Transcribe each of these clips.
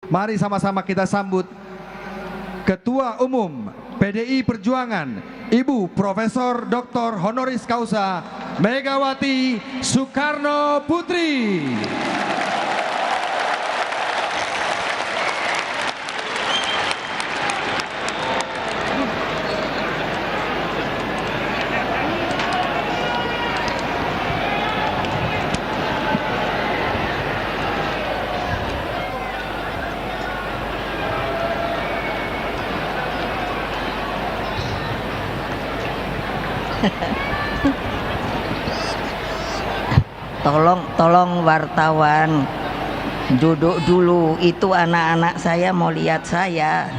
Mari sama-sama kita sambut Ketua Umum PDI Perjuangan, Ibu Profesor Dr. Honoris Causa Megawati Soekarno Putri. Tolong wartawan duduk dulu, itu anak-anak saya mau lihat saya.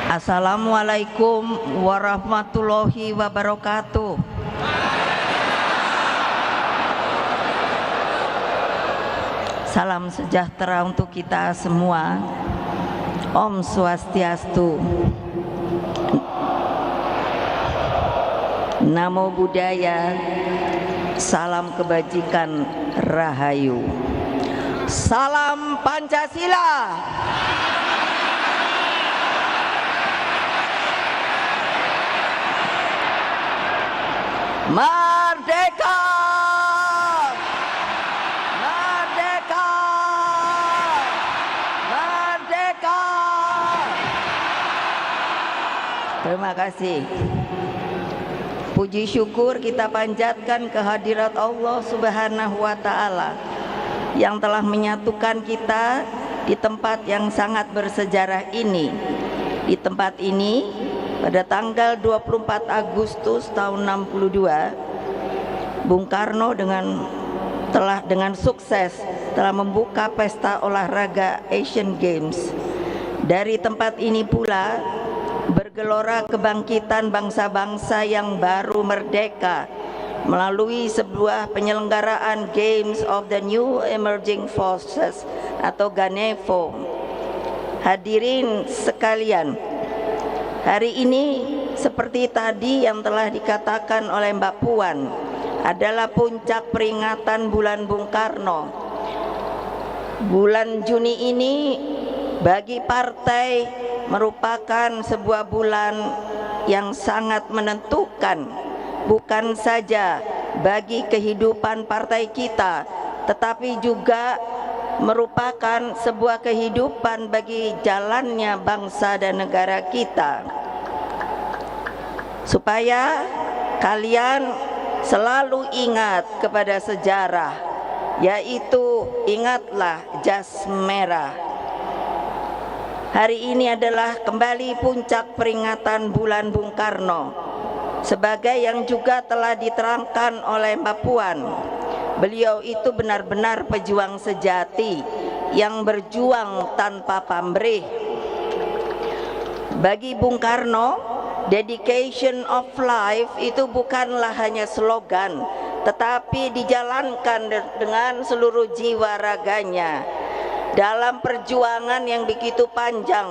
Assalamualaikum warahmatullahi wabarakatuh. Salam sejahtera untuk kita semua. Om Swastiastu. Namo Buddhaya. Salam kebajikan, Rahayu. Salam Pancasila. Merdeka! Merdeka! Merdeka! Terima kasih. Puji syukur kita panjatkan kehadirat Allah Subhanahu wa Ta'ala yang telah menyatukan kita di tempat yang sangat bersejarah ini. Di tempat ini pada tanggal 24 Agustus tahun 62, Bung Karno dengan sukses telah membuka pesta olahraga Asian Games. Dari tempat ini pula bergelora kebangkitan bangsa-bangsa yang baru merdeka melalui sebuah penyelenggaraan Games of the New Emerging Forces atau GANEFO. Hadirin sekalian, hari ini seperti tadi yang telah dikatakan oleh Mbak Puan adalah puncak peringatan bulan Bung Karno. Bulan Juni ini bagi partai merupakan sebuah bulan yang sangat menentukan, bukan saja bagi kehidupan partai kita, tetapi juga merupakan sebuah kehidupan bagi jalannya bangsa dan negara kita. Supaya kalian selalu ingat kepada sejarah, yaitu ingatlah jas merah. Hari ini adalah kembali puncak peringatan bulan Bung Karno, sebagai yang juga telah diterangkan oleh Mbak Puan. Beliau itu benar-benar pejuang sejati yang berjuang tanpa pamrih. Bagi Bung Karno, dedication of life itu bukanlah hanya slogan, tetapi dijalankan dengan seluruh jiwa raganya. Dalam perjuangan yang begitu panjang,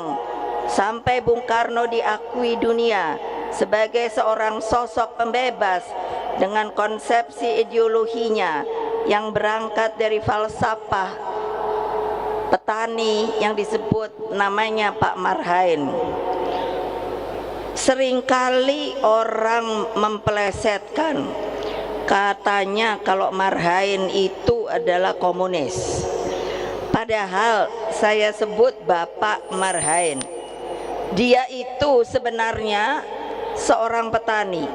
sampai Bung Karno diakui dunia sebagai seorang sosok pembebas dengan konsepsi ideologinya yang berangkat dari falsafah petani yang disebut namanya Pak Marhain. Seringkali orang mempelesetkan, katanya kalau Marhain itu adalah komunis. Padahal saya sebut Bapak Marhain. Dia itu sebenarnya seorang petani.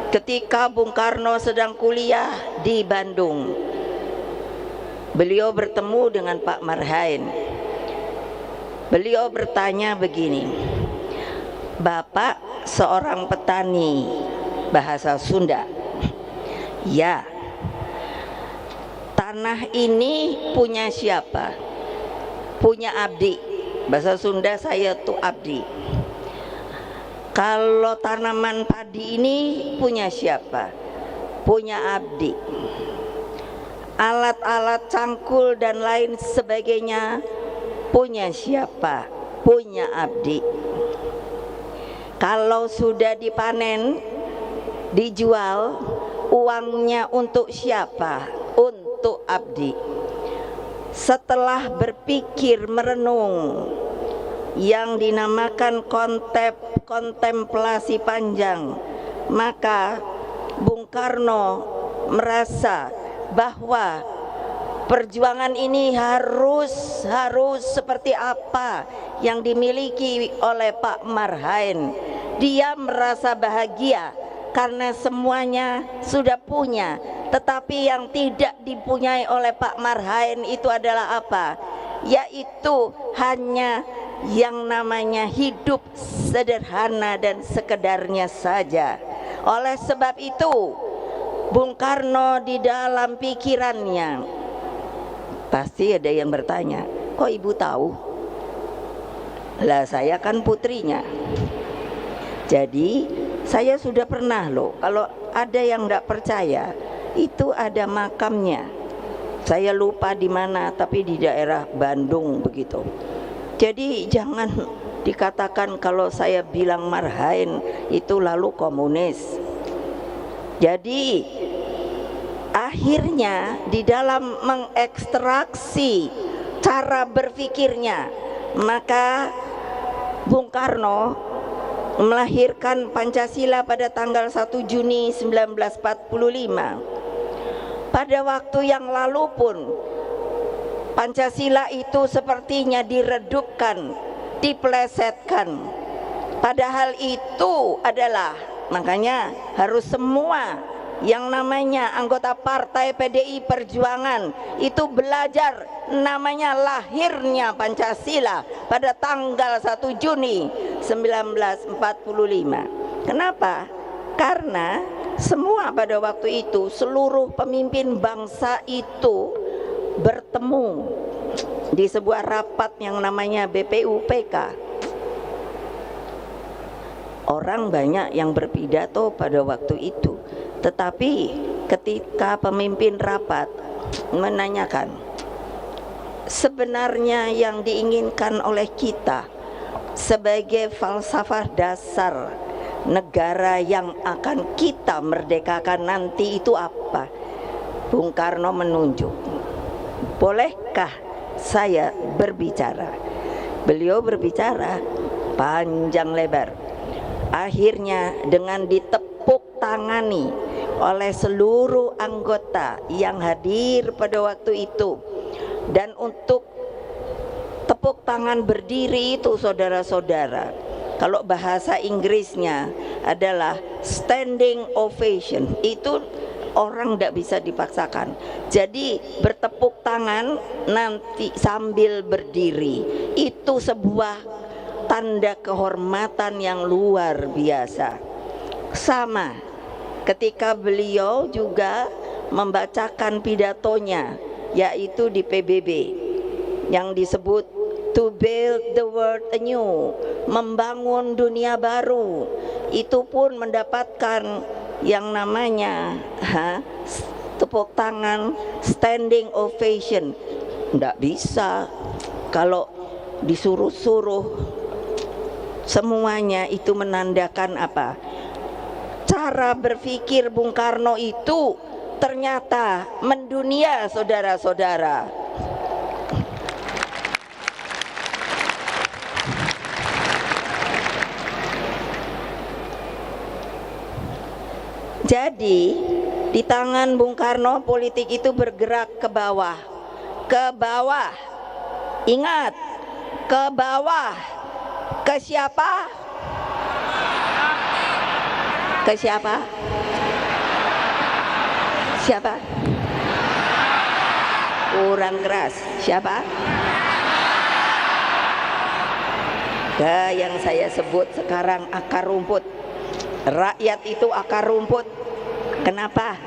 Ketika Bung Karno sedang kuliah di Bandung, beliau bertemu dengan Pak Marhain. Beliau bertanya begini, "Bapak seorang petani bahasa Sunda?" "Ya." "Tanah ini punya siapa?" "Punya abdi." Bahasa Sunda saya tuh abdi. "Kalau tanaman padi ini punya siapa?" "Punya abdi." "Alat-alat cangkul dan lain sebagainya punya siapa?" "Punya abdi." "Kalau sudah dipanen, dijual, Uangnya untuk siapa? Untuk abdi. Setelah berpikir merenung yang dinamakan kontemplasi panjang, maka Bung Karno merasa bahwa perjuangan ini harus seperti apa yang dimiliki oleh Pak Marhain. Dia merasa bahagia karena semuanya sudah punya, tetapi yang tidak dipunyai oleh Pak Marhain itu adalah apa? Yaitu hanya yang namanya hidup sederhana dan sekedarnya saja. Oleh sebab itu, Bung Karno di dalam pikirannya, pasti ada yang bertanya, kok ibu tahu? Lah saya kan putrinya. Jadi saya sudah pernah loh, kalau ada yang tidak percaya, itu ada makamnya. Saya lupa di mana, tapi di daerah Bandung begitu. Jadi jangan dikatakan kalau saya bilang Marhain itu lalu komunis. Jadi akhirnya di dalam mengekstraksi cara berpikirnya, maka Bung Karno melahirkan Pancasila pada tanggal 1 Juni 1945. Pada waktu yang lalu pun Pancasila itu sepertinya diredupkan, diplesetkan. Padahal itu adalah, makanya harus semua yang namanya anggota partai PDI Perjuangan itu belajar namanya lahirnya Pancasila pada tanggal 1 Juni 1945. Kenapa? Karena semua pada waktu itu seluruh pemimpin bangsa itu bertemu di sebuah rapat yang namanya BPUPK. Orang banyak yang berpidato pada waktu itu, tetapi ketika pemimpin rapat menanyakan, sebenarnya yang diinginkan oleh kita sebagai falsafah dasar negara yang akan kita merdekakan nanti itu apa? Bung Karno menunjuk, bolehkah saya berbicara? Beliau berbicara panjang lebar. Akhirnya dengan ditepuk tangani oleh seluruh anggota yang hadir pada waktu itu, dan untuk tepuk tangan berdiri itu saudara-saudara, kalau bahasa Inggrisnya adalah standing ovation, itu orang tidak bisa dipaksakan. Jadi bertepuk tangan nanti sambil berdiri itu sebuah tanda kehormatan yang luar biasa. Sama ketika beliau juga membacakan pidatonya, yaitu di PBB yang disebut to build the world anew, membangun dunia baru. Itu pun mendapatkan yang namanya tepuk tangan standing ovation. Tidak bisa kalau disuruh-suruh. Semuanya itu menandakan apa? Cara berpikir Bung Karno itu ternyata mendunia, saudara-saudara. Jadi di tangan Bung Karno politik itu bergerak ke bawah. Ke bawah. Ingat, ke bawah. Ke siapa? Ke siapa? Siapa? Kurang keras. Siapa? Ke yang saya sebut sekarang akar rumput. Rakyat itu akar rumput. Kenapa?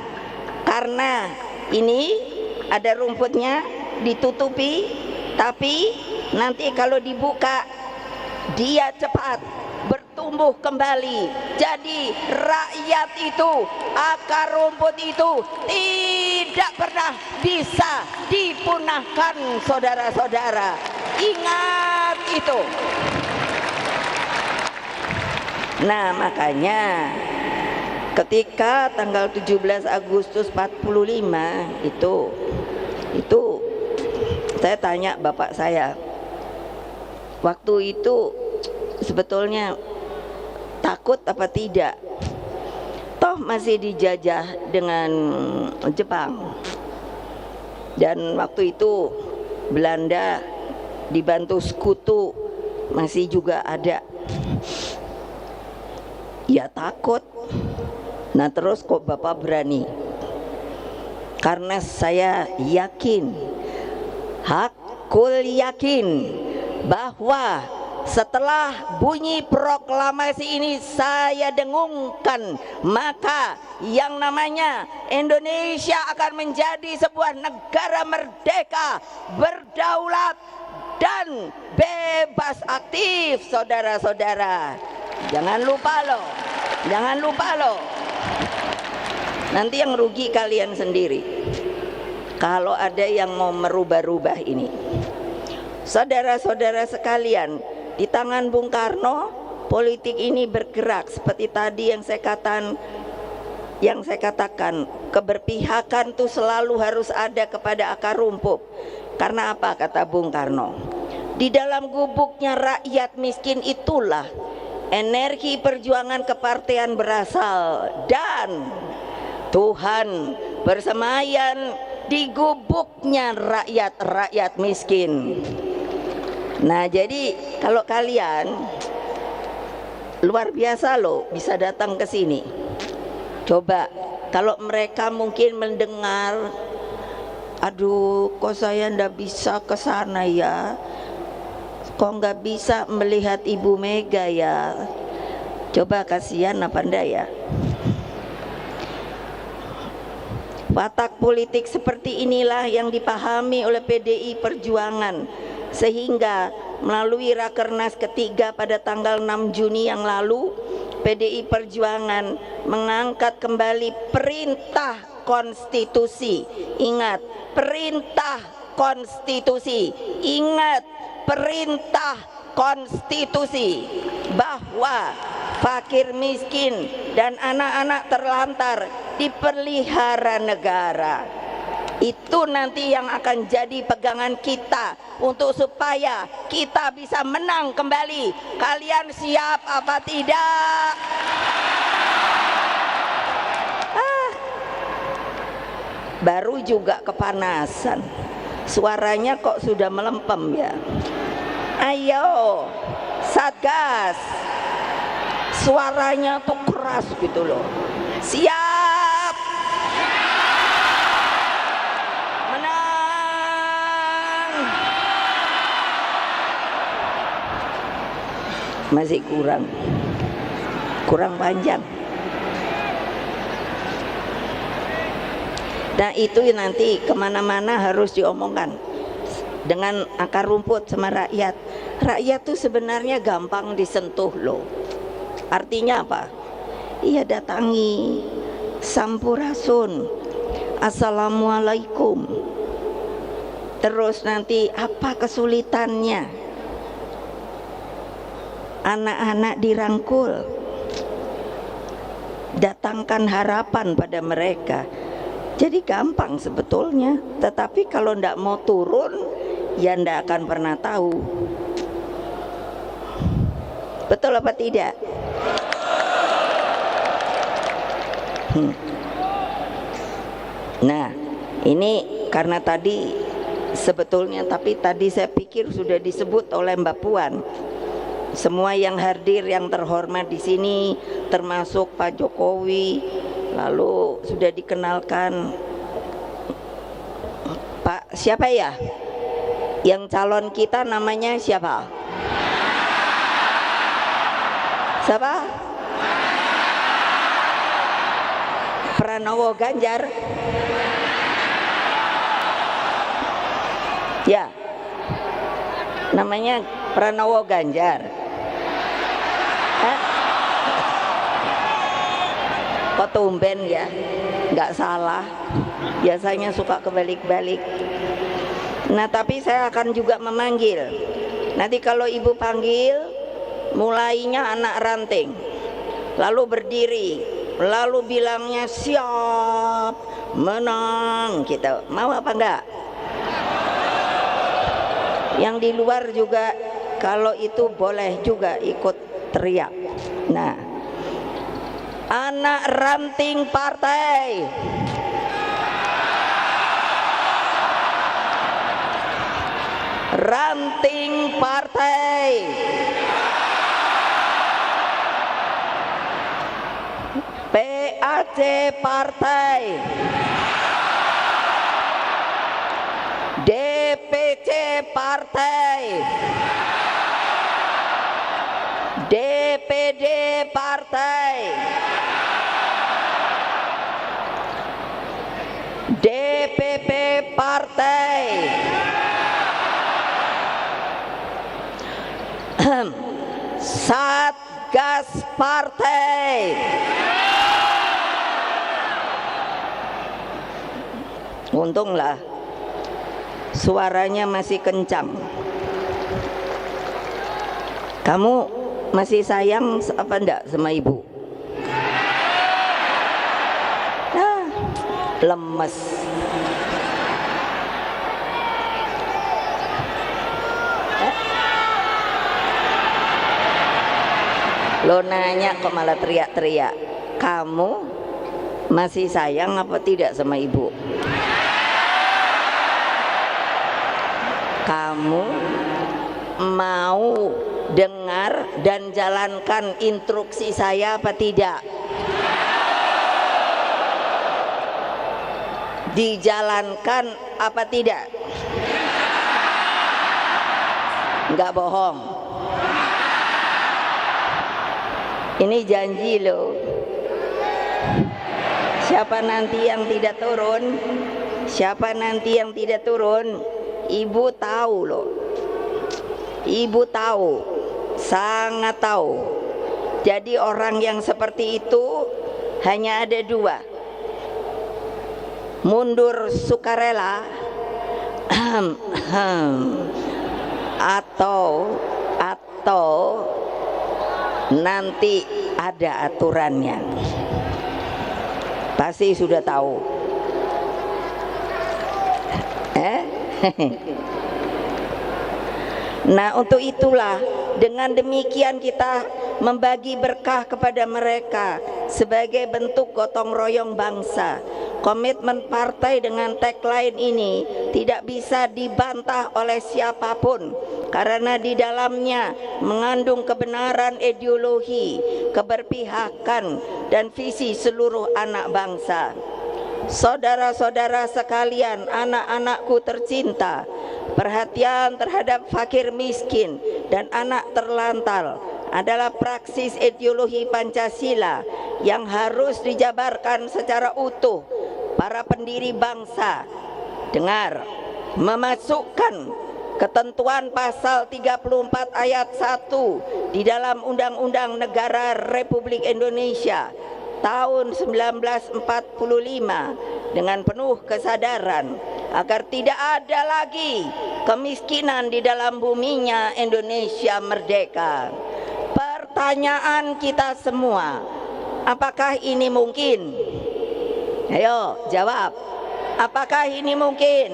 Karena ini ada rumputnya ditutupi, tapi nanti kalau dibuka dia cepat bertumbuh kembali. Jadi rakyat itu, akar rumput itu tidak pernah bisa dipunahkan, saudara-saudara. Ingat itu. Nah, makanya ketika tanggal 17 Agustus 45 itu saya tanya bapak saya, waktu itu sebetulnya takut apa tidak? Toh masih dijajah dengan Jepang, dan waktu itu Belanda dibantu sekutu masih juga ada. Ya takut. Nah terus kok bapak berani? Karena saya yakin, hakul yakin, bahwa setelah bunyi proklamasi ini saya dengungkan, maka yang namanya Indonesia akan menjadi sebuah negara merdeka, berdaulat, dan bebas aktif, saudara-saudara. Jangan lupa loh, jangan lupa loh. Nanti yang rugi kalian sendiri kalau ada yang mau merubah-rubah ini. Saudara-saudara sekalian, di tangan Bung Karno politik ini bergerak seperti tadi yang saya katakan, keberpihakan itu selalu harus ada kepada akar rumput. Karena apa kata Bung Karno? Di dalam gubuknya rakyat miskin itulah energi perjuangan kepartean berasal, dan Tuhan bersemayam di gubuknya rakyat miskin. Nah jadi kalau kalian luar biasa loh bisa datang ke sini. Coba kalau mereka mungkin mendengar, aduh kok saya ndak bisa ke sana ya, kok nggak bisa melihat Ibu Mega ya. Coba kasihan apa ndak ya. Watak politik seperti inilah yang dipahami oleh PDI Perjuangan, sehingga melalui Rakernas ketiga pada tanggal 6 Juni yang lalu, PDI Perjuangan mengangkat kembali perintah konstitusi. Ingat, perintah konstitusi. Ingat, perintah konstitusi, bahwa fakir miskin dan anak-anak terlantar dipelihara negara. Itu nanti yang akan jadi pegangan kita untuk supaya kita bisa menang kembali. Kalian siap apa tidak? Baru juga kepanasan, suaranya kok sudah melempem ya. Ayo Satgas, suaranya tuh keras gitu loh. Siap, menang. Masih kurang panjang. Nah itu nanti kemana-mana harus diomongkan dengan akar rumput sama rakyat. Rakyat tuh sebenarnya gampang disentuh loh. Artinya apa? Iya, datangi, sampurasun, assalamualaikum. Terus nanti apa kesulitannya? Anak-anak dirangkul, datangkan harapan pada mereka. Jadi gampang sebetulnya. Tetapi kalau ndak mau turun, ya ndak akan pernah tahu. Betul apa tidak? Nah ini karena tadi sebetulnya, tapi tadi saya pikir sudah disebut oleh Mbak Puan. Semua yang hadir, yang terhormat di sini, termasuk Pak Jokowi, lalu sudah dikenalkan Pak siapa ya? Yang calon kita namanya siapa? Siapa? Pranowo Ganjar. Ya, namanya Pranowo Ganjar. Kok tumben ya? Nggak salah. Biasanya suka kebalik-balik. Nah tapi saya akan juga memanggil. Nanti kalau ibu panggil, mulainya anak ranting, lalu berdiri, lalu bilangnya siap, menang, kita mau apa enggak? Yang di luar juga kalau itu boleh juga ikut teriak. Nah, anak ranting partai, ranting partai, PAC partai, DPC partai, DPD partai, DPP partai, Satgas partai, untunglah suaranya masih kencang. Kamu masih sayang apa enggak sama ibu? Nah, lemes. Lo nanya kok malah teriak-teriak. Kamu masih sayang apa tidak sama ibu? Kamu mau dengar dan jalankan instruksi saya apa tidak? Dijalankan apa tidak? Enggak bohong. Ini janji loh. Siapa nanti yang tidak turun? Siapa nanti yang tidak turun? Ibu tahu loh. Ibu tahu, sangat tahu. Jadi orang yang seperti itu hanya ada dua: mundur sukarela atau nanti ada aturannya. Pasti sudah tahu. Nah, untuk itulah dengan demikian kita membagi berkah kepada mereka sebagai bentuk gotong royong bangsa. Komitmen partai dengan tagline ini tidak bisa dibantah oleh siapapun karena di dalamnya mengandung kebenaran ideologi, keberpihakan, dan visi seluruh anak bangsa. Saudara-saudara sekalian, anak-anakku tercinta, perhatian terhadap fakir miskin dan anak terlantar adalah praksis ideologi Pancasila yang harus dijabarkan secara utuh. Para pendiri bangsa, dengar, memasukkan ketentuan pasal 34 ayat 1 di dalam Undang-Undang Negara Republik Indonesia tahun 1945 dengan penuh kesadaran agar tidak ada lagi kemiskinan di dalam buminya Indonesia merdeka. Pertanyaan kita semua, apakah ini mungkin? Ayo jawab, apakah ini mungkin?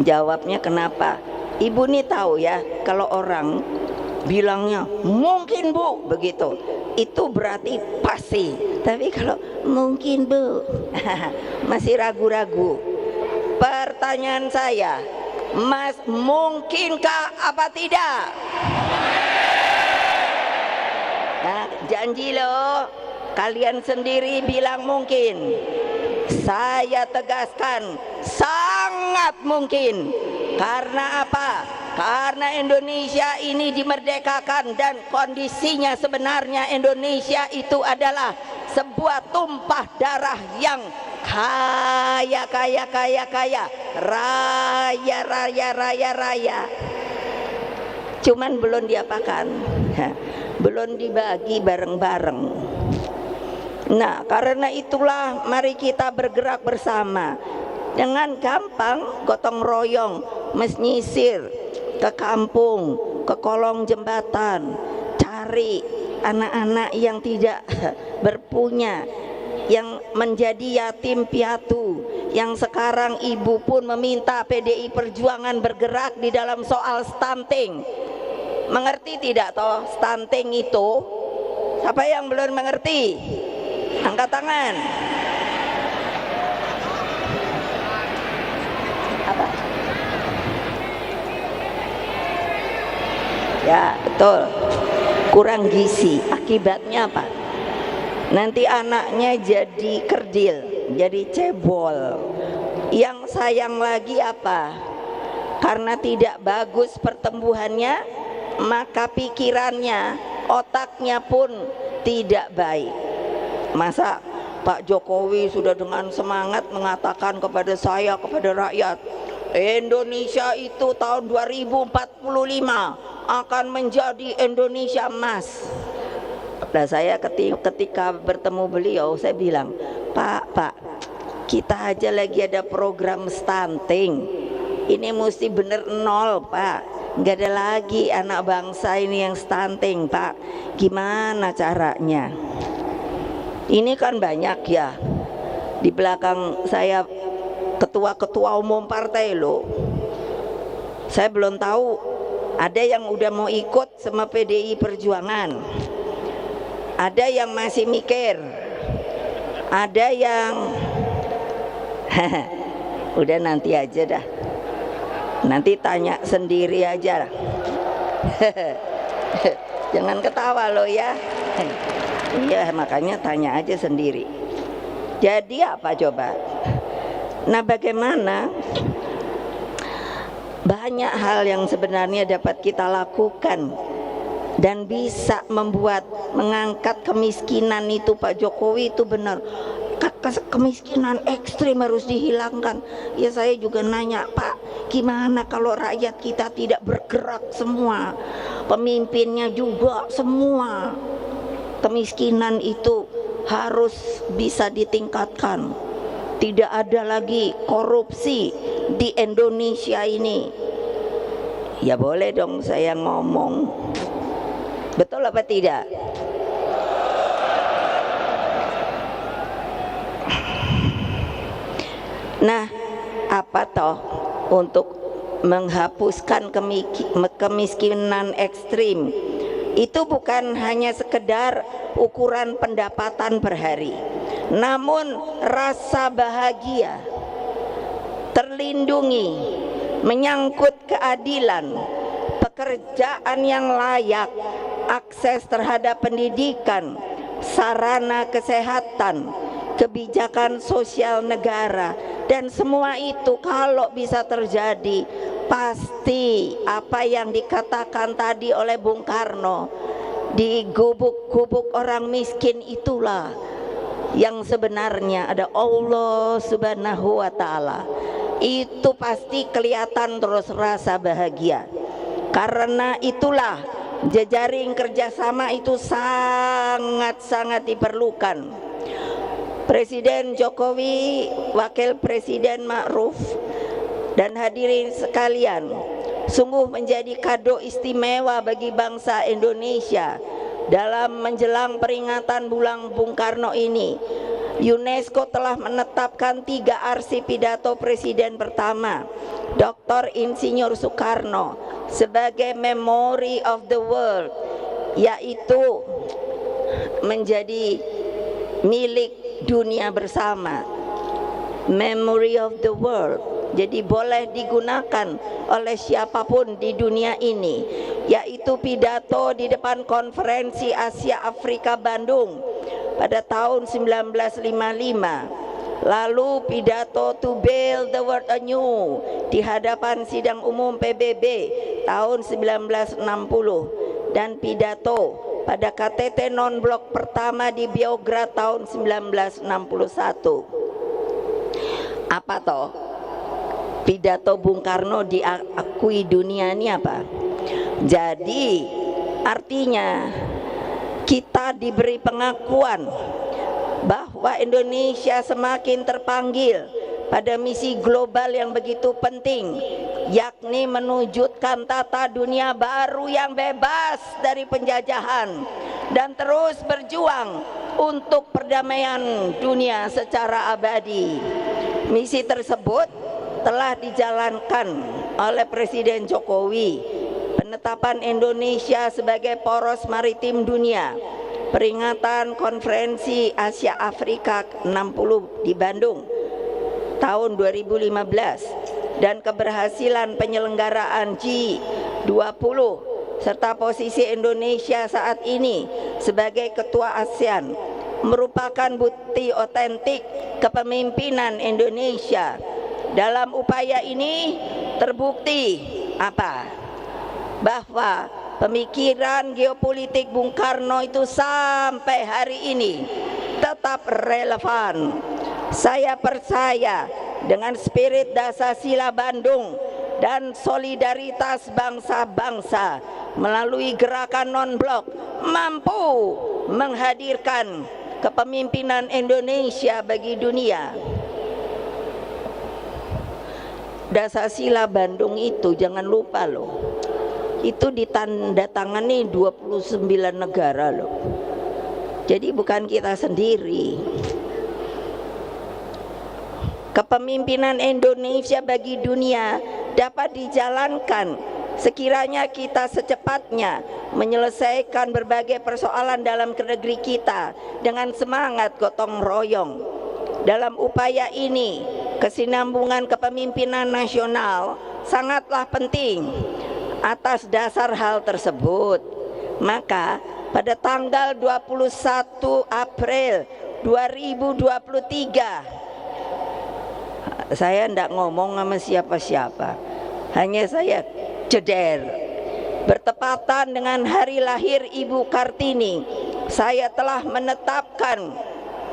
Jawabnya kenapa? Ibu nih tahu ya, kalau orang bilangnya mungkin bu begitu, itu berarti pasti. Tapi kalau mungkin bu masih ragu-ragu. Pertanyaan saya, Mas, mungkinkah apa tidak? Nah, janji loh, kalian sendiri bilang mungkin. Saya tegaskan, sangat mungkin. Karena apa? Karena Indonesia ini dimerdekakan dan kondisinya sebenarnya Indonesia itu adalah sebuah tumpah darah yang kaya, raya. Cuman belum diapakan, belum dibagi bareng-bareng. Nah, karena itulah mari kita bergerak bersama dengan gampang, gotong royong, menyisir ke kampung, ke kolong jembatan, cari anak-anak yang tidak berpunya, yang menjadi yatim piatu, yang sekarang ibu pun meminta PDI Perjuangan bergerak di dalam soal stunting. Mengerti tidak toh stunting itu? Siapa yang belum mengerti? Angkat tangan. Apa? Ya betul, kurang gizi. Akibatnya apa? Nanti anaknya jadi kerdil, jadi cebol. Yang sayang lagi apa? Karena tidak bagus pertumbuhannya, maka pikirannya, otaknya pun tidak baik. Masa Pak Jokowi sudah dengan semangat mengatakan kepada saya, kepada rakyat, Indonesia itu tahun 2045 akan menjadi Indonesia emas. Nah, saya ketika bertemu beliau, saya bilang, Pak, kita aja lagi ada program stunting. Ini mesti bener nol, Pak. Nggak ada lagi anak bangsa ini yang stunting, Pak. Gimana caranya? Ini kan banyak ya. Di belakang saya ketua-ketua umum partai loh. Saya belum tahu ada yang udah mau ikut sama PDI Perjuangan. Ada yang masih mikir, ada yang udah nanti aja dah, nanti tanya sendiri aja. Jangan ketawa lo ya. Iya, makanya tanya aja sendiri. Jadi apa coba? Nah, bagaimana? Banyak hal yang sebenarnya dapat kita lakukan dan bisa mengangkat kemiskinan itu. Pak Jokowi itu benar, kemiskinan ekstrim harus dihilangkan. Ya saya juga nanya, Pak, gimana kalau rakyat kita tidak bergerak semua, pemimpinnya juga semua? Kemiskinan itu harus bisa ditingkatkan. Tidak ada lagi korupsi di Indonesia ini. Ya boleh dong saya ngomong. Betul apa tidak? Nah, apa toh untuk menghapuskan kemiskinan ekstrim? Itu bukan hanya sekedar ukuran pendapatan per hari, namun rasa bahagia, terlindungi, menyangkut keadilan, pekerjaan yang layak, akses terhadap pendidikan, sarana kesehatan, kebijakan sosial negara, dan semua itu kalau bisa terjadi, pasti apa yang dikatakan tadi oleh Bung Karno, di gubuk-gubuk orang miskin itulah yang sebenarnya ada Allah Subhanahu wa Ta'ala. Itu pasti kelihatan terus rasa bahagia. Karena itulah jejaring kerjasama itu sangat-sangat diperlukan. Presiden Jokowi, Wakil Presiden Ma'ruf, dan hadirin sekalian, sungguh menjadi kado istimewa bagi bangsa Indonesia dalam menjelang peringatan Bulan Bung Karno ini. UNESCO telah menetapkan 3 arsip pidato Presiden pertama, Dr. Insinyur Soekarno, sebagai Memory of the World, yaitu menjadi milik dunia bersama. Memory of the World, jadi boleh digunakan oleh siapapun di dunia ini, yaitu pidato di depan Konferensi Asia Afrika Bandung pada tahun 1955, lalu pidato to build the world anew di hadapan sidang umum PBB tahun 1960, dan pidato pada KTT non-blok pertama di Beograd tahun 1961. Apa toh? Pidato Bung Karno diakui dunia ini apa? Jadi artinya kita diberi pengakuan bahwa Indonesia semakin terpanggil pada misi global yang begitu penting, yakni menwujudkan tata dunia baru yang bebas dari penjajahan dan terus berjuang untuk perdamaian dunia secara abadi. Misi tersebut telah dijalankan oleh Presiden Jokowi. Penetapan Indonesia sebagai poros maritim dunia, peringatan Konferensi Asia Afrika 60 di Bandung tahun 2015, dan keberhasilan penyelenggaraan G20 serta posisi Indonesia saat ini sebagai ketua ASEAN merupakan bukti otentik kepemimpinan Indonesia. Dalam upaya ini terbukti bahwa pemikiran geopolitik Bung Karno itu sampai hari ini tetap relevan. Saya percaya dengan spirit Dasar-Sila Bandung dan solidaritas bangsa-bangsa melalui gerakan non-blok mampu menghadirkan kepemimpinan Indonesia bagi dunia. Dasar-Sila Bandung itu jangan lupa loh, itu ditandatangani 29 negara loh. Jadi bukan kita sendiri. Kepemimpinan Indonesia bagi dunia dapat dijalankan sekiranya kita secepatnya menyelesaikan berbagai persoalan dalam negeri kita dengan semangat gotong royong. Dalam upaya ini, kesinambungan kepemimpinan nasional sangatlah penting. Atas dasar hal tersebut, maka pada tanggal 21 April 2023, saya tidak ngomong sama siapa-siapa, hanya saya ceder, bertepatan dengan hari lahir Ibu Kartini, saya telah menetapkan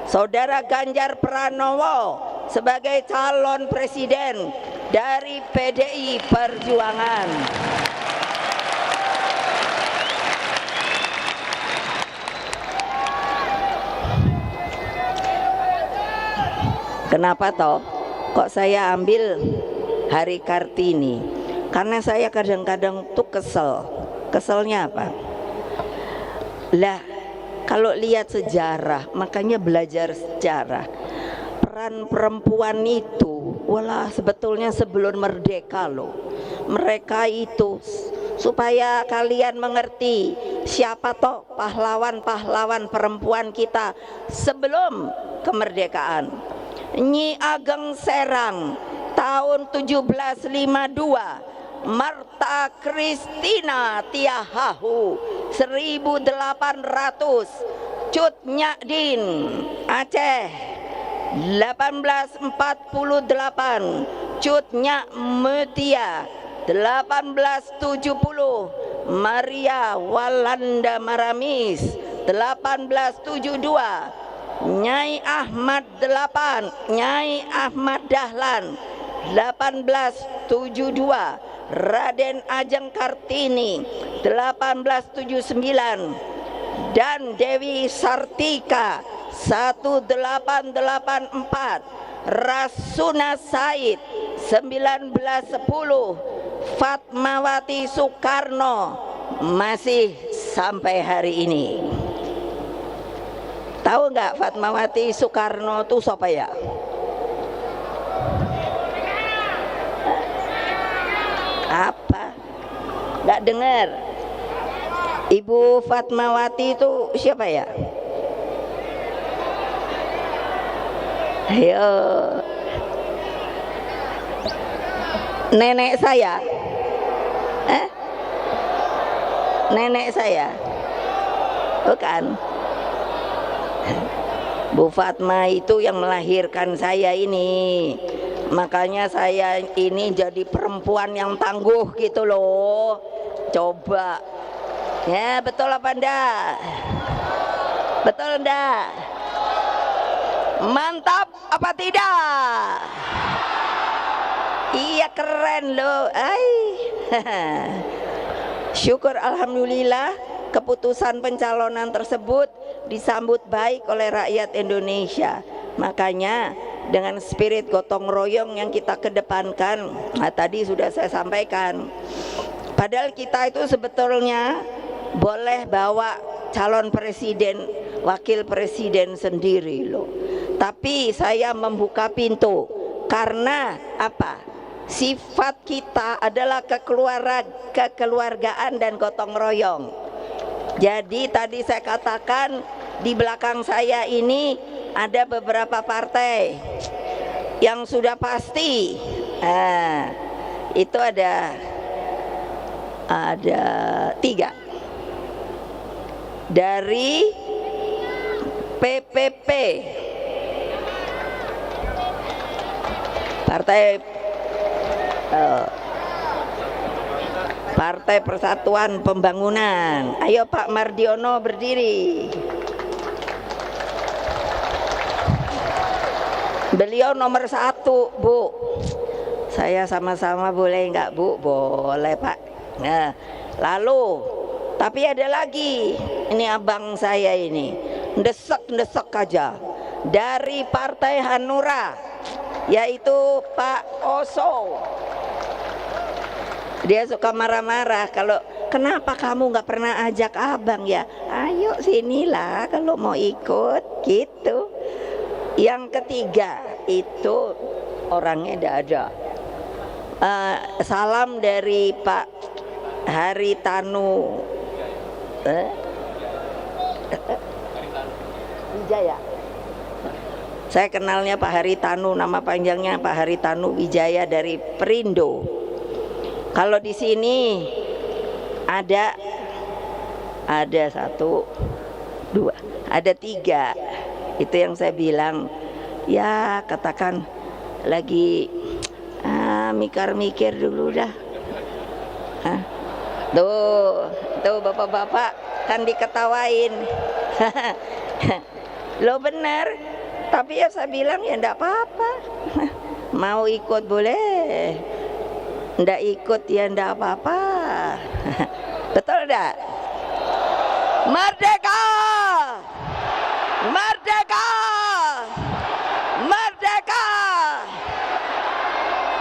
Saudara Ganjar Pranowo sebagai calon presiden dari PDI Perjuangan. Kenapa toh kok saya ambil hari Kartini? Karena saya kadang-kadang tuh keselnya apa? Lah, kalau lihat sejarah, makanya belajar sejarah. Peran perempuan itu, walah sebetulnya sebelum merdeka loh. Mereka itu supaya kalian mengerti siapa toh pahlawan-pahlawan perempuan kita sebelum kemerdekaan. Nyi Ageng Serang tahun 1752, Marta Kristina Tiahahu 1800, Cut Nyadin Aceh 1848, Cut Nyak Mutia 1870, Maria Walanda Maramis 1872, Nyai Ahmad Nyai Ahmad Dahlan 1872, Raden Ajeng Kartini 1879, dan Dewi Sartika 1884, Rasuna Said 1910, Fatmawati Soekarno masih sampai hari ini. Tahu nggak Fatmawati Soekarno itu siapa ya? Apa? Nggak dengar? Ibu Fatmawati itu siapa ya? Ayo, nenek saya, nenek saya, bukan? Bu Fatma itu yang melahirkan saya ini. Makanya saya ini jadi perempuan yang tangguh gitu loh. Coba, ya betul apa enggak? Betul enggak? Mantap apa tidak? Iya keren loh. Syukur alhamdulillah keputusan pencalonan tersebut disambut baik oleh rakyat Indonesia. Makanya dengan spirit gotong royong yang kita kedepankan. Nah, tadi sudah saya sampaikan. Padahal kita itu sebetulnya boleh bawa calon presiden, wakil presiden sendiri loh. Tapi saya membuka pintu karena apa? Sifat kita adalah kekeluargaan dan gotong royong. Jadi tadi saya katakan di belakang saya ini ada beberapa partai yang sudah pasti. Nah, itu ada 3 dari PPP, Partai Persatuan Pembangunan. Ayo Pak Mardiono berdiri. Beliau nomor 1, Bu. Saya sama-sama boleh nggak, Bu? Boleh, Pak. Nah, lalu tapi ada lagi. Ini abang saya ini. Ndesek aja. Dari Partai Hanura, yaitu Pak Oso. Dia suka marah-marah kalau kenapa kamu nggak pernah ajak abang ya? Ayo sinilah kalau mau ikut gitu. Yang ketiga itu orangnya tidak ada. Salam dari Pak Haritanu Wijaya. Saya kenalnya Pak Haritanu, nama panjangnya Pak Haritanu Wijaya dari Perindo. Kalau di sini ada 1, 2, ada 3. Itu yang saya bilang, ya katakan lagi mikir dulu dah. Tuh bapak-bapak kan diketawain. Lo benar, tapi ya saya bilang ya enggak apa-apa. Mau ikut boleh, enggak ikut ya enggak apa-apa. Betul enggak? Merdeka! Merdeka! Merdeka!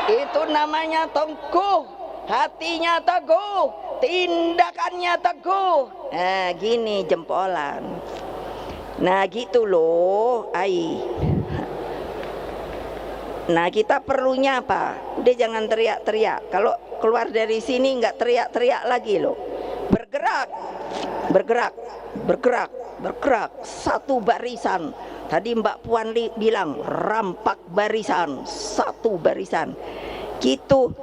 Itu namanya teguh, hatinya teguh, tindakannya teguh. Nah, gini jempolan. Nah, gitu loh, ai. Nah, kita perlunya apa? Udah jangan teriak-teriak. Kalau keluar dari sini nggak teriak-teriak lagi loh. Bergerak, bergerak, bergerak, bergerak. Satu barisan. Tadi Mbak Puan bilang rampak barisan, satu barisan. Gitu,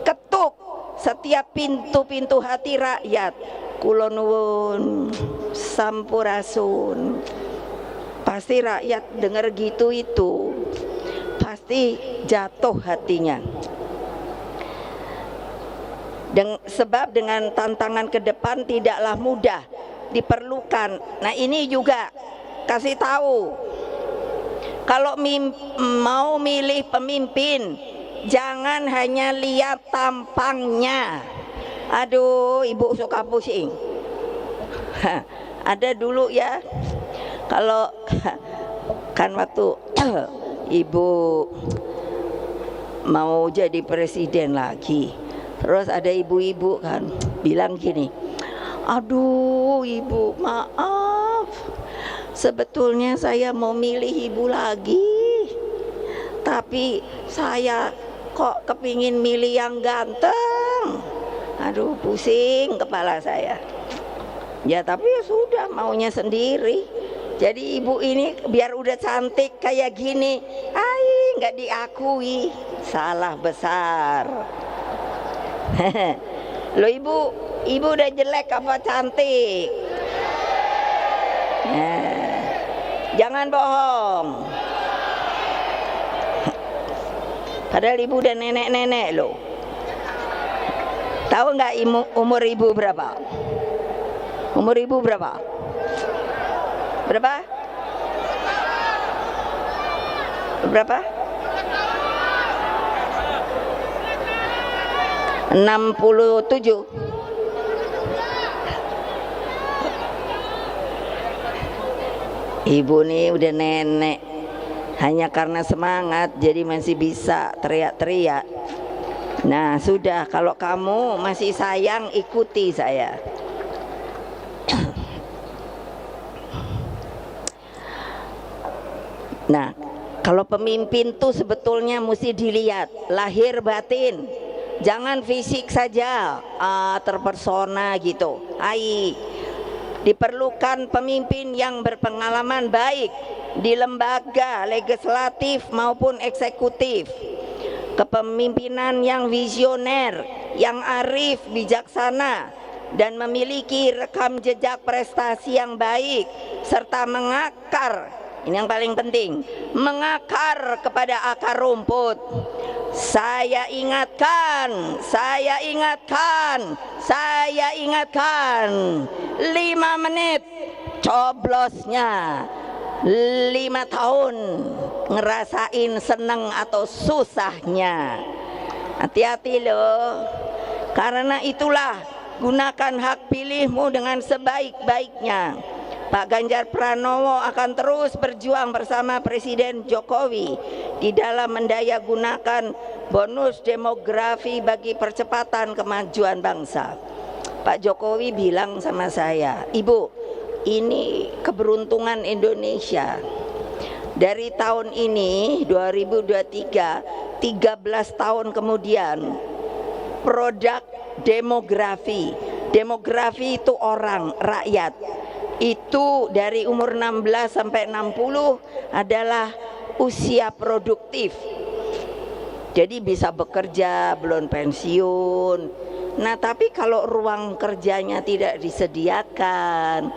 ketuk setiap pintu-pintu hati rakyat. Kula nuwun, sampurasun. Pasti rakyat dengar gitu itu pasti jatuh hatinya. Sebab dengan tantangan ke depan tidaklah mudah, diperlukan. Nah, ini juga kasih tahu, kalau mau milih pemimpin jangan hanya lihat tampangnya. Aduh, ibu suka pusing. Ada dulu ya, kalau kan waktu ibu mau jadi presiden lagi, terus ada ibu-ibu kan bilang gini, aduh ibu maaf, sebetulnya saya mau milih ibu lagi, tapi saya kok kepingin milih yang ganteng. Aduh, pusing kepala saya. Ya tapi ya sudah, maunya sendiri. Jadi ibu ini biar udah cantik kayak gini, nggak diakui, salah besar. Loh, ibu udah jelek apa cantik? Nah, jangan bohong. Padahal ibu udah nenek-nenek loh. Tahu nggak umur ibu berapa? Umur ibu berapa? Berapa? Berapa? 67. Ibu nih udah nenek. hanya karena semangat jadi masih bisa teriak-teriak. Nah sudah, kalau kamu masih sayang ikuti saya. Nah, kalau pemimpin tuh sebetulnya mesti dilihat lahir batin, jangan fisik saja, terpersona gitu. Diperlukan pemimpin yang berpengalaman baik di lembaga legislatif maupun eksekutif, kepemimpinan yang visioner, yang arif, bijaksana, dan memiliki rekam jejak prestasi yang baik, serta mengakar. Ini yang paling penting, mengakar kepada akar rumput. Saya ingatkan, 5 menit coblosnya, 5 tahun ngerasain seneng atau susahnya. Hati-hati loh, karena itulah gunakan hak pilihmu dengan sebaik-baiknya. Pak Ganjar Pranowo akan terus berjuang bersama Presiden Jokowi di dalam mendayagunakan bonus demografi bagi percepatan kemajuan bangsa. Pak Jokowi bilang sama saya, Ibu, ini keberuntungan Indonesia. Dari tahun ini 2023, 13 tahun kemudian, produk demografi. Demografi itu orang, rakyat. Itu dari umur 16 sampai 60 adalah usia produktif. Jadi bisa bekerja, belum pensiun. Nah, tapi kalau ruang kerjanya tidak disediakan,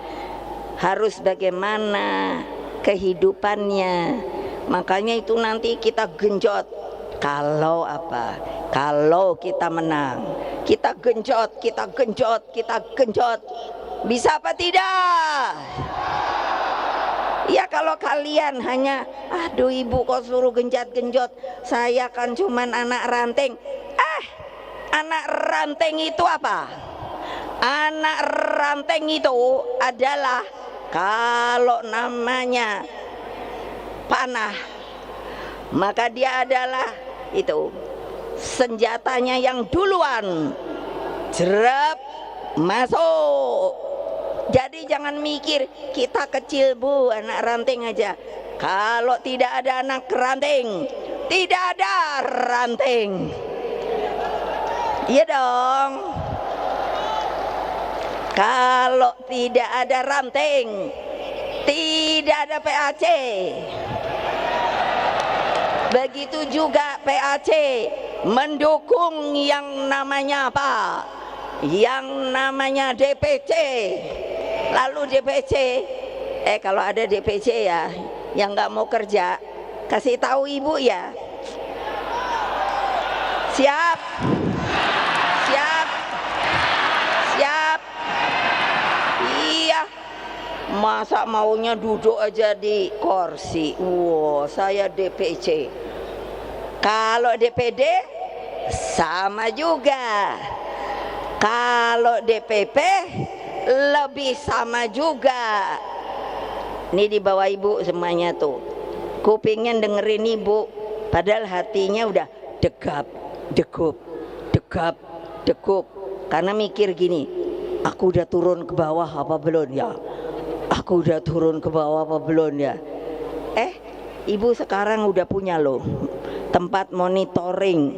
harus bagaimana kehidupannya. Makanya itu nanti kita genjot. Kalau apa? Kalau kita menang, kita genjot. Bisa apa tidak? Ya kalau kalian hanya, aduh ibu kok suruh genjot, saya kan cuman anak ranting. Anak ranting itu apa? Anak ranting itu adalah kalau namanya panah, maka dia adalah itu senjatanya yang duluan jerap masuk. Jadi jangan mikir kita kecil bu, anak ranting aja. Kalau tidak ada anak ranting, tidak ada ranting. Iya dong. Kalau tidak ada ranting, tidak ada PAC. Begitu juga PAC mendukung yang namanya apa? Yang namanya DPC. Lalu DPC, kalau ada DPC ya, yang nggak mau kerja, kasih tahu ibu ya. Siap. Iya. Masa maunya duduk aja di kursi. Wow, saya DPC. Kalau DPD sama juga. Kalau DPP lebih sama juga. Ini di bawah ibu semuanya tuh. Kupingnya dengerin ibu, padahal hatinya udah degap, degup. Karena mikir gini, aku udah turun ke bawah apa belum ya? Aku udah turun ke bawah apa belum ya? Ibu sekarang udah punya loh tempat monitoring.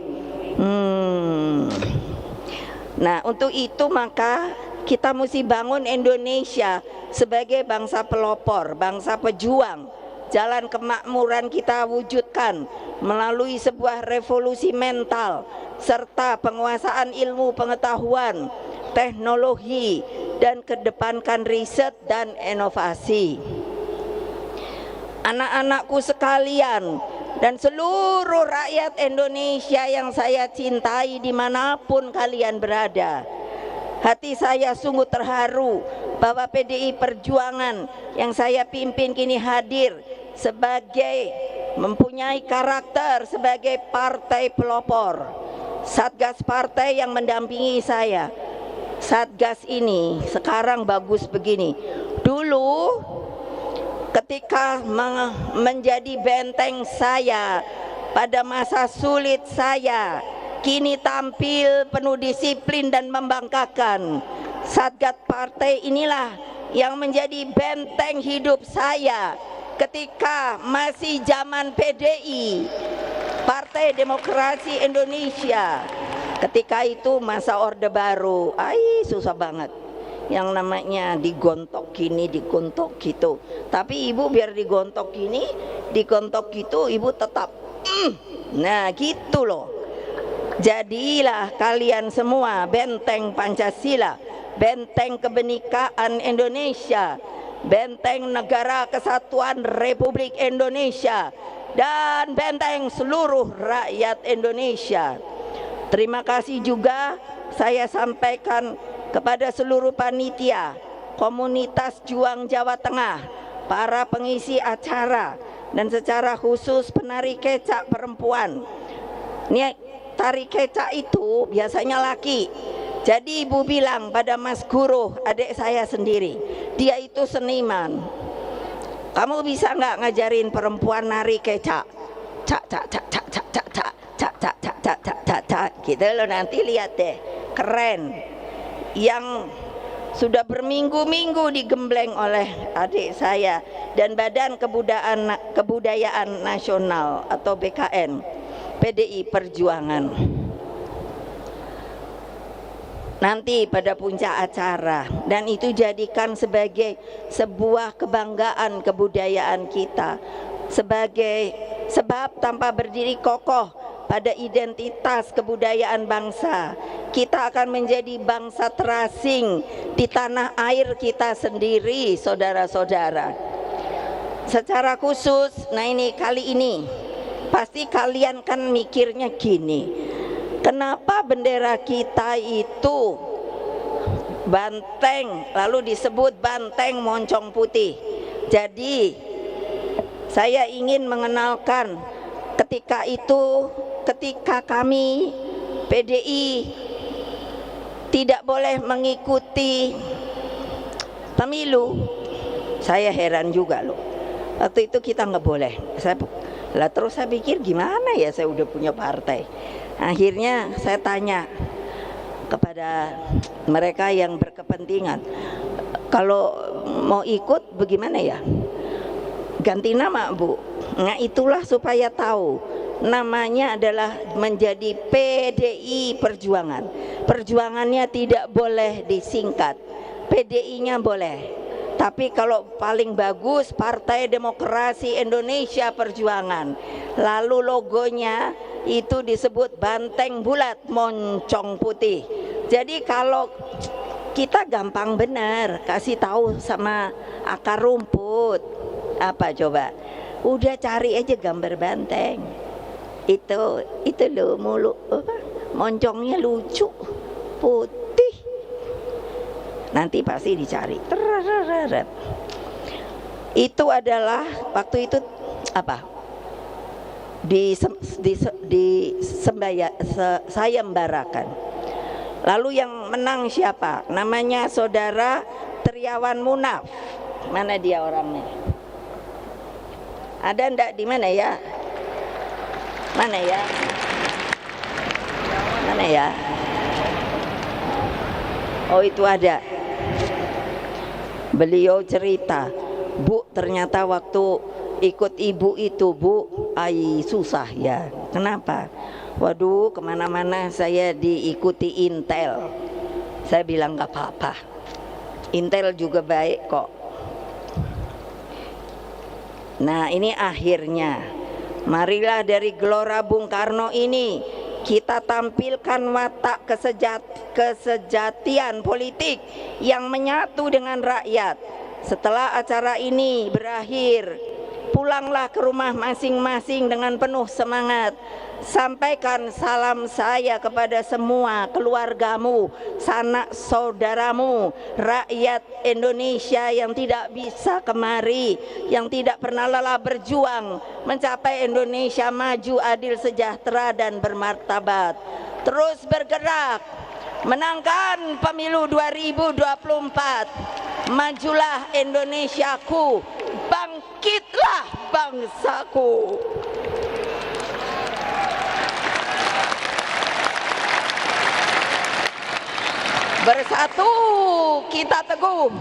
Nah, untuk itu maka kita mesti bangun Indonesia sebagai bangsa pelopor, bangsa pejuang. Jalan kemakmuran kita wujudkan melalui sebuah revolusi mental serta penguasaan ilmu pengetahuan, teknologi, dan kedepankan riset dan inovasi. Anak-anakku sekalian dan seluruh rakyat Indonesia yang saya cintai dimanapun kalian berada, hati saya sungguh terharu bahwa PDI Perjuangan yang saya pimpin kini hadir sebagai mempunyai karakter sebagai partai pelopor. Satgas partai yang mendampingi saya. Satgas ini sekarang bagus begini. Dulu ketika menjadi benteng saya pada masa sulit saya, kini tampil penuh disiplin dan membanggakan. Satgas partai inilah yang menjadi benteng hidup saya ketika masih zaman PDI, Partai Demokrasi Indonesia. Ketika itu masa Orde Baru, susah banget. Yang namanya digontok gini, digontok gitu. Tapi ibu biar digontok gini, digontok gitu, ibu tetap nah gitu loh. Jadilah kalian semua benteng Pancasila, benteng kebenekaan Indonesia, benteng Negara Kesatuan Republik Indonesia, dan benteng seluruh rakyat Indonesia. Terima kasih juga saya sampaikan kepada seluruh panitia, komunitas Juang Jawa Tengah, para pengisi acara, dan secara khusus penari kecak perempuan. Ini tari kecak itu biasanya laki. Jadi ibu bilang pada Mas Guru, adik saya sendiri, dia itu seniman. Kamu bisa nggak ngajarin perempuan nari kecak? Cak cak cak cak cak cak cak cak cak cak cak cak cak cak gitu loh, nanti lihat deh, keren. Yang sudah berminggu-minggu digembleng oleh adik saya dan Badan Kebudayaan Nasional atau BKN PDI Perjuangan. Nanti pada puncak acara, dan itu jadikan sebagai sebuah kebanggaan kebudayaan kita, sebagai sebab tanpa berdiri kokoh pada identitas kebudayaan bangsa, kita akan menjadi bangsa terasing di tanah air kita sendiri, saudara-saudara. Secara khusus, nah ini kali ini pasti kalian kan mikirnya gini, kenapa bendera kita itu banteng, lalu disebut banteng moncong putih. Jadi saya ingin mengenalkan ketika itu, ketika kami PDI tidak boleh mengikuti pemilu, saya heran juga loh. Waktu itu kita nggak boleh. Terus saya pikir gimana ya, saya udah punya partai. Akhirnya saya tanya kepada mereka yang berkepentingan, kalau mau ikut bagaimana ya? Ganti nama Bu. Nah itulah supaya tahu namanya adalah menjadi PDI Perjuangan. Perjuangannya tidak boleh disingkat, PDI-nya boleh. Tapi kalau paling bagus Partai Demokrasi Indonesia Perjuangan. Lalu logonya itu disebut banteng bulat moncong putih. Jadi kalau kita gampang benar kasih tahu sama akar rumput. Apa coba? Udah cari aja gambar banteng. Itu loh mulu moncongnya lucu putih. Nanti pasti dicari. Itu adalah waktu itu apa? Sayembarakan. Lalu yang menang siapa? Namanya Saudara Triawan Munaf. Mana dia orangnya? Ada ndak di mana ya? Mana ya? Mana ya? Oh itu ada. Beliau cerita, Bu ternyata waktu ikut ibu itu Bu, susah ya. Kenapa? Waduh kemana-mana saya diikuti Intel. Saya bilang gak apa-apa, Intel juga baik kok. Nah ini akhirnya, marilah dari Gelora Bung Karno ini kita tampilkan watak kesejatian politik yang menyatu dengan rakyat. Setelah acara ini berakhir, pulanglah ke rumah masing-masing dengan penuh semangat. Sampaikan salam saya kepada semua keluargamu, sanak saudaramu, rakyat Indonesia yang tidak bisa kemari, yang tidak pernah lelah berjuang mencapai Indonesia maju, adil, sejahtera, dan bermartabat. Terus bergerak, menangkan pemilu 2024. Majulah Indonesiaku, bangkitlah bangsaku. Bersatu kita teguh,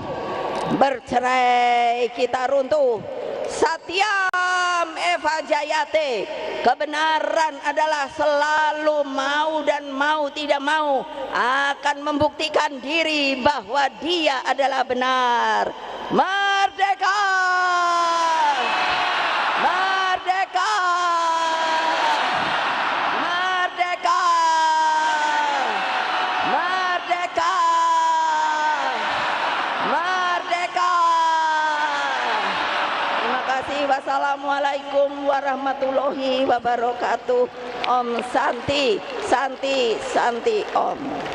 bercerai kita runtuh. Satyam Eva Jayate, kebenaran adalah selalu mau dan mau tidak mau akan membuktikan diri bahwa dia adalah benar. Merdeka! Merdeka! Merdeka! Merdeka! Merdeka! Terima kasih. Wassalamualaikum warahmatullahi wabarakatuh. Om Santi, Santi, Santi Om.